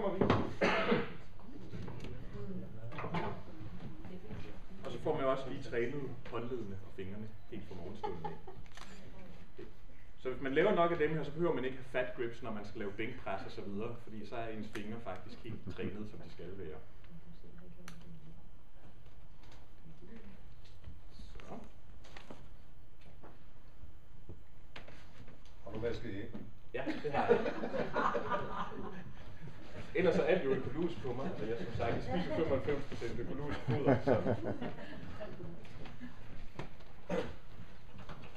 kommer vi. Og så får man også lige trænet håndledene og fingrene helt fra morgenstunden af. Så hvis man laver nok af dem her, så behøver man ikke have fat grips, når man skal lave bænkpres og så videre, fordi så er ens fingre faktisk helt trænet, som de skal være. Så. Har du vasket ind? Ja, det har jeg. Ellers er alt jo økologisk på mig, og jeg som sagt spiser 95% økologisk foder. Så.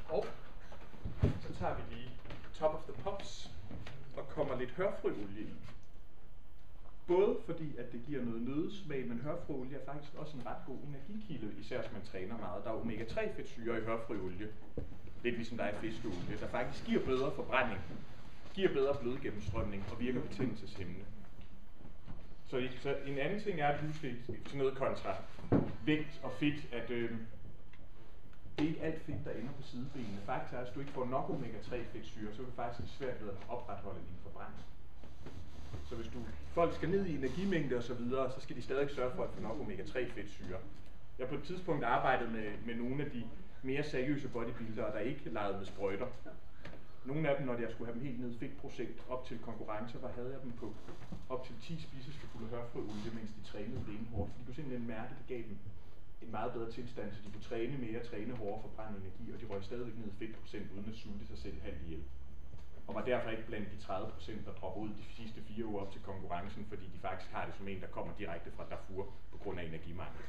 Og så tager vi lige top of the pops og kommer lidt hørfrøolie i. Både fordi, at det giver noget nødesmag, men hørfrøolie er faktisk også en ret god energikilde, især hvis man træner meget. Der er omega-3 fedtsyre i hørfrøolie, lidt ligesom der er i fiskeolie, der faktisk giver bedre forbrænding, giver bedre blodgennemstrømning og virker betændelseshæmmende. Så en anden ting er pludselig til noget kontra vægt og fedt, at det er ikke alt fedt, der ender på sidebenene. Faktisk er, at hvis du ikke får nok omega-3 fedtsyre, så er det faktisk svært ved at opretholde din forbrænding. Så hvis folk skal ned i energimængde og så videre, så skal de stadig sørge for at få nok omega-3 fedtsyre. Jeg har på et tidspunkt arbejdet med nogle af de mere seriøse bodybuildere, der ikke legede med sprøjter. Nogle af dem, når jeg skulle have dem helt ned fedtprocent op til konkurrencer, der havde jeg dem på op til 10 spiseskefulde hørfrøolie, mens de trænede benhårdt. De kunne simpelthen mærke, at det gav dem en meget bedre tilstand, så de kunne træne mere, træne hårdere, forbrænde energi, og de røg stadigvæk ned fedtprocent uden at sulte sig selv halvt ihjel. Og var derfor ikke blandt de 30%, der dropper ud de sidste 4 uger op til konkurrencen, fordi de faktisk har det som en, der kommer direkte fra Darfur på grund af energimangel.